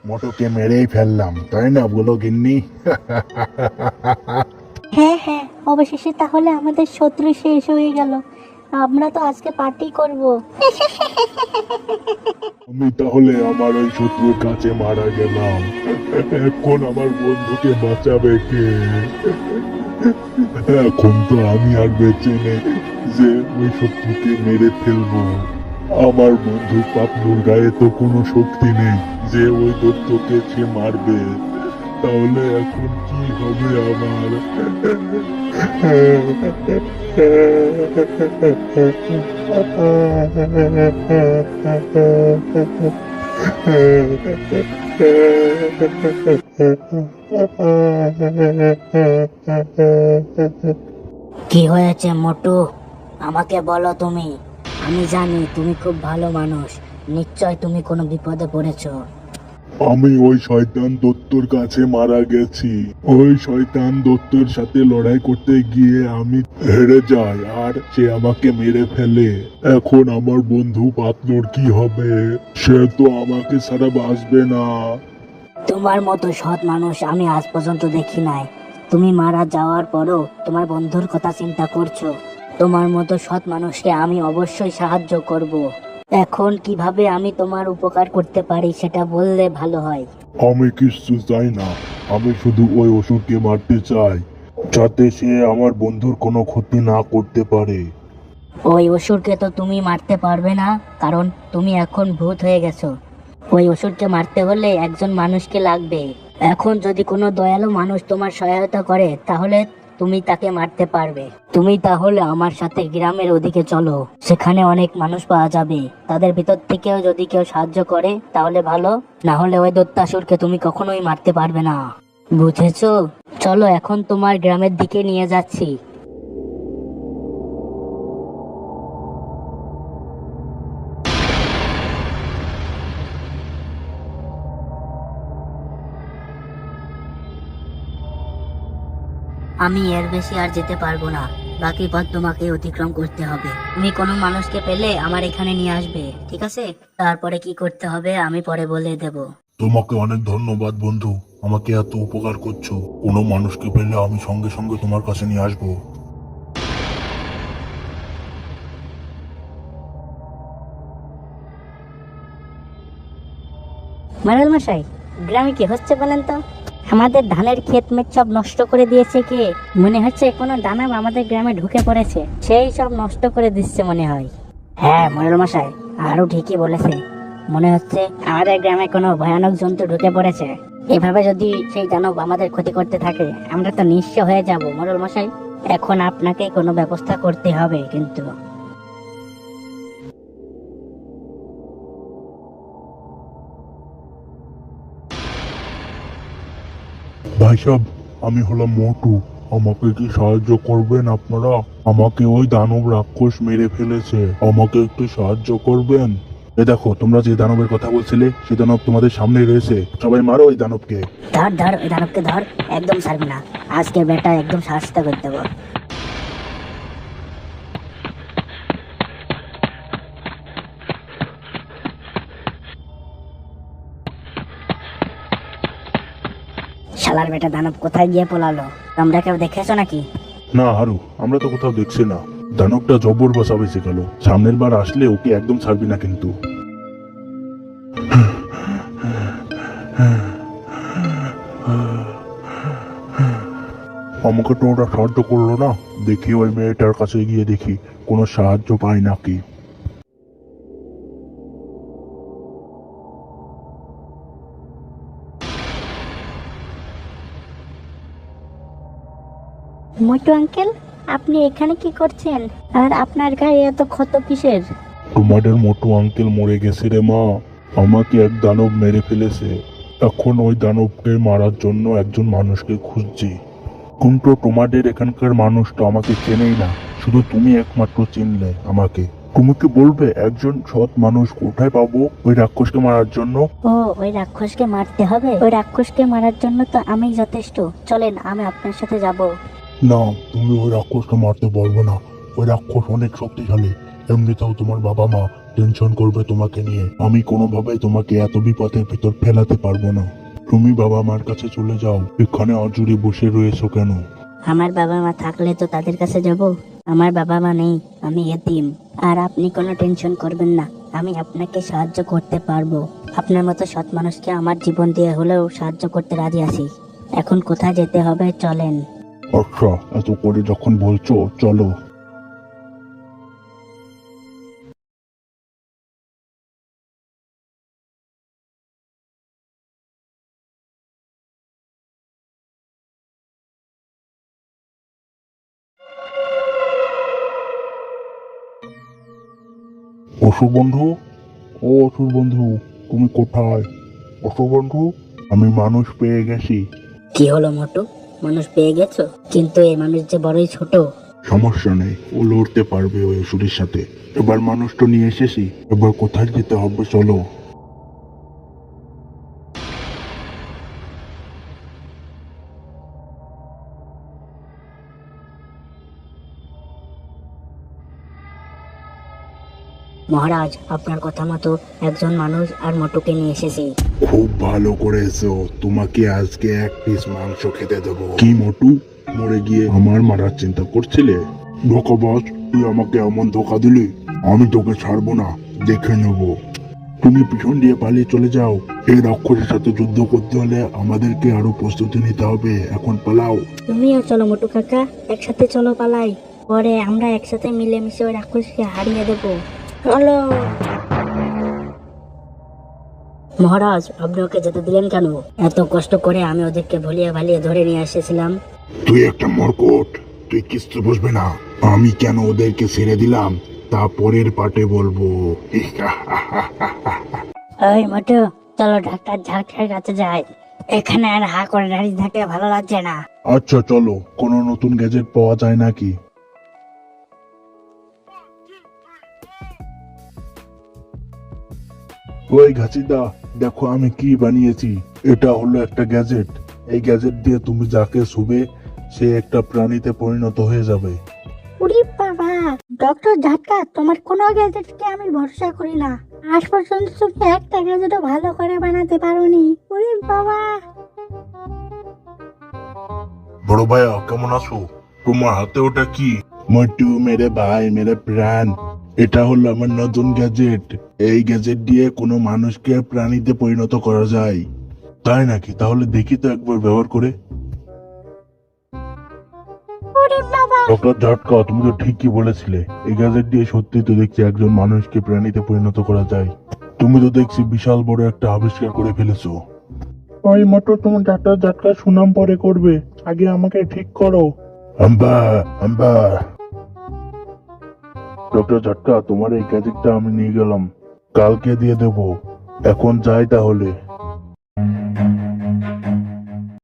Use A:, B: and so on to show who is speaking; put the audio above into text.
A: মোটুকে মেরেই ফেললাম, তাই না বলো গিন্নি?
B: হ্যাঁ হ্যাঁ, অবশেষে তাহলে আমাদের শত্রু শেষ হয়ে গেল। আমরা তো আজকে পার্টি করব।
A: আমি তাহলে আমার ওই শত্রুর কাছে মারা গেলাম, এখন আমার বন্ধুকে বাঁচাবে কে? এখন তো আমি আর বেঁচে নেই যে ওই শত্রুকে মেরে ফেলবো। আমার বন্ধু পাপলুর গায়ে তো কোনো শক্তি নেই যে ওই দত্তকে সে মারবে। তাহলে এখন কি হবে আমার?
B: কি হয়েছে মোটু, আমাকে বলো তুমি। আমি জানি তুমি খুব ভালো মানুষ, নিশ্চয় তুমি কোনো বিপদে পড়েছো।
A: আমি ওই শয়তান দত্তর কাছে মারা গেছি। ওই শয়তান দত্তর সাথে লড়াই করতে গিয়ে আমি হেরে যাই আর সে আমাকে মেরে ফেলে। এখন আমার বন্ধু পাতলুর কি হবে? সে তো আমাকে ছাড়া বাঁচবে না।
B: তোমার মতো সৎ মানুষ আমি আজ পর্যন্ত দেখি নাই। তুমি মারা যাওয়ার পরও তোমার বন্ধুর কথা চিন্তা করছো। তোমার মতো সৎ মানুষকে আমি অবশ্যই সাহায্য করব। এখন কিভাবে আমি তোমার উপকার করতে পারি সেটা বললে ভালো হয়।
A: আমি কিছু চাই না, আমি শুধু ওই অসুরকে মারতে চাই, যাতে সে আমার বন্ধুর কোনো ক্ষতি না করতে পারে।
B: ওই অসুরকে তো তুমি মারতে পারবে না, কারণ তুমি এখন ভূত হয়ে গেছো। ওই অসুরকে মারতে হলে একজন মানুষকে লাগবে। এখন যদি কোনো দয়ালু মানুষ তোমার সহায়তা করে তাহলে তুমি তাকে মারতে পারবে। তুমি তাহলে আমার সাথে গ্রামের ওদিকে চলো, সেখানে অনেক মানুষ পাওয়া যাবে। তাদের ভিতর থেকেও যদি কেউ সাহায্য করে তাহলে ভালো, না হলে ওই দত্তাসুরকে তুমি কখনোই মারতে পারবে না। বুঝেছো? চলো, এখন তোমার গ্রামের দিকে নিয়ে যাচ্ছি। আমি এর বেশি আর যেতে পারবো না, বাকি পথ তোমাকে অতিক্রম করতে হবে। তুমি কোনো মানুষকে পেলে আমার এখানে নিয়ে আসবে, ঠিক আছে? তারপরে কি করতে হবে আমি পরে বলে দেব।
A: তোমাকে অনেক ধন্যবাদ বন্ধু, আমাকে এত উপকার করছো। কোনো মানুষকে পেলে আমি সঙ্গে সঙ্গে তোমার কাছে নিয়ে আসবো।
B: মারাল মশাই, গ্রামে কি হচ্ছে বলেন তো? আমাদের ধানের ক্ষেত মেত সব নষ্ট করে দিয়েছে কে? মনে হচ্ছে কোনো দানব আমাদের গ্রামে ঢুকে পড়েছে, সেই সব নষ্ট করে দিচ্ছে মনে হয়। হ্যাঁ মরাল মশাই, আরো ঠিকই বলেছে। মনে হচ্ছে আমাদের গ্রামে কোনো ভয়ানক জন্তু ঢুকে পড়েছে। এভাবে যদি সেই দানব আমাদের ক্ষতি করতে থাকে আমরা তো নিঃস্ব হয়ে যাব মরাল মশাই। এখন আপনাকে কোনো ব্যবস্থা করতে হবে কিন্তু।
A: ভাই সাহেব, আমি হলাম মোটু, আমাকে কি সাহায্য করবেন আপনারা? আমাকে ওই দানব রাক্ষস মেরে ফেলেছে, আমাকে একটু সাহায্য করবেন? এ দেখো, তোমরা যে দানবের কথা বলছিলে সে দানব তোমাদের সামনে রয়েছে, সবাই মারো ওই দানবকে।
B: ধর ধর ওই দানবকে ধর, একদম ছাড়বি না। আজকে বেটা একদম শাস্তি করে দেবো। শালার বেটা দানব কোথায় গিয়ে পলালো? তোমরা কেউ দেখেছো নাকি?
A: না হারু, আমরা তো কোথাও দেখছি না। দানবটা জবর বসা বেঁচে গেল, সামনের বার আসলে ওকে একদম ছাড়বি না কিন্তু। আমাকে তো ওরা সাহায্য করলো না, দেখি ওই মেয়েটার কাছে গিয়ে দেখি কোনো সাহায্য পাই নাকি।
B: মোটু আঙ্কেল, আপনি এখানে কি করছেন? আর আপনার গায়ে এত ক্ষত কিসের?
A: তোমাদের মোটু আঙ্কেল মরে গেছে রে মা, আমাকে এক দানব মেরে ফেলেছে। এখন ওই দানবকে মারার জন্য একজন মানুষকে খুঁজছি, কিন্তু তোমাদের এখানকার মানুষ তো আমাকে চেনেই না, শুধু তুমি একমাত্র চিনলে আমাকে। তুমি কি বলবে একজন সৎ মানুষ কোথায় পাবো ওই রাক্ষসকে মারার জন্য?
B: ও, ওই রাক্ষসকে মারতে হবে? ওই রাক্ষসকে মারার জন্য তো আমি যথেষ্ট। চলেন, আমি আপনার সাথে যাব।
A: না, তুমি ওই রাক্ষসকে মারতে পারবে না, ওই রাক্ষস অনেক শক্তিশালী। এমনিতেও তোমার বাবা মা টেনশন করবে তোমাকে নিয়ে। আমি কোনোভাবেই তোমাকে এত বিপদের ভিতর ফেলাতে পারবো না। তুমি বাবা মার কাছে চলে যাও, এখানে অজুরি বসে রয়েছো কেন?
B: আমার বাবা মা থাকলে তো তাদের কাছে যাব। আমার বাবা মা নেই, আমি এতিম। আর আপনি কোনো টেনশন করবেন না, আমি আপনাকে সাহায্য করতে পারবো। আপনার মতো সৎ মানুষকে আমার জীবন দিয়ে হলেও সাহায্য করতে রাজি আছি। এখন কোথায় যেতে হবে চলেন।
A: আচ্ছা, এত করে যখন বলছো চলো। অসুর বন্ধু, ও অসুর বন্ধু, তুমি কোথায়? অসুর বন্ধু, আমি মানুষ পেয়ে গেছি।
B: কি হলো মোটু, মানুষ পেয়ে গেছো? কিন্তু এই মানুষ যে বড়ই ছোট।
A: সমস্যা নেই, ও লড়তে পারবে ওই অসুরের সাথে। এবার মানুষ তো নিয়ে এসেছি, এবার কোথায় যেতে হবে চলো।
B: মহারাজ, আপনার কথা মতো একজন মানুষ আর মোটুকে নিয়ে এসেছি।
A: খুব ভালো করেছো, তোমাকে আজকে এক পিস মাংস খেতে দেবো। কি মোটু, মরে গিয়ে আমার মারার চিন্তা করছিলে? ধোকাবাজ, তুই আমাকে এমন ধোকা দিলি, আমি তোকে ছাড়বো না, দেখে নেবো। তুমি পিছন দিয়ে পালিয়ে চলে যাও। এই রাক্ষসের সাথে যুদ্ধ করতে হলে আমাদেরকে আরো প্রস্তুতি নিতে হবে। এখন পালাও।
B: তুমিও চলো মোটু কাকা, একসাথে চলো পালাই। পরে আমরা একসাথে মিলেমিশে ওই রাক্ষসকে হারিয়ে দেবো। চলো। মহারাজ, আপনি ওকে যেতে দিলেন কেন? এত কষ্ট করে আমি ওদেরকে ভুলিয়ে ভালিয়ে ধরে নিয়ে এসেছিলাম।
A: তুই একটা মরকট, তুই কিচ্ছু বুঝবে না। আমি কেন ওদেরকে ছেড়ে দিলাম তা পরের পাটে বলবো।
B: ওই মোটু, চলো ডাক্তার ঝাড়খার কাছে যাই। এখানে আর হা করে দাঁড়িয়ে থাকতে ভালো লাগছে না।
A: আচ্ছা চলো, কোনো নতুন গ্যাজেট পাওয়া যায় নাকি? ওই ঘাচিদা, দেখো আমি কি বানিয়েছি। এটা হলো একটা গ্যাজেট। এই গ্যাজেট দিয়ে তুমি যাকে ছুবে সে একটা প্রাণীতে পরিণত হয়ে যাবে।
B: উরি বাবা, ডক্টর ঝাটকা, তোমার কোনো গ্যাজেটকে আমি ভরসা করি না। আজ পর্যন্ত তুমি একটা গ্যাজেটও ভালো করে বানাতে পারোনি। উরি বাবা।
A: বড় ভাইয়া, কেমন আছো? তোমার হাতে ওটা কি? মটু মেরে ভাই, মেরে প্রাণ, এটা হলো আমার নতুন গ্যাজেট। এই গ্যাজেট দিয়ে কোনো মানুষকে প্রাণীতে পরিণত করা যায়। তাই নাকি? তাহলে দেখি তো একবার ব্যবহার করে।
B: উরি বাবা।
A: ডক্টর ঝটকা, তুমি তো ঠিকই বলেছিলে। এই গ্যাজেট দিয়ে সত্যি তো দেখছি একজন মানুষকে প্রাণীতে পরিণত করা যায়। তুমি তো দেখছি বিশাল বড় একটা আবিষ্কার করে ফেলেছো। ওই মতো তুমি ডাক্তার ঝটকা সুনাম পরে করবে, আগে আমাকে ঠিক করো। আম্বা আম্বা। ডক্টর ঝটকা, তোমার এই গ্যাজেটটা আমি নিয়ে গেলাম, কালকে দিয়ে দেব। এখন যাই তাহলে।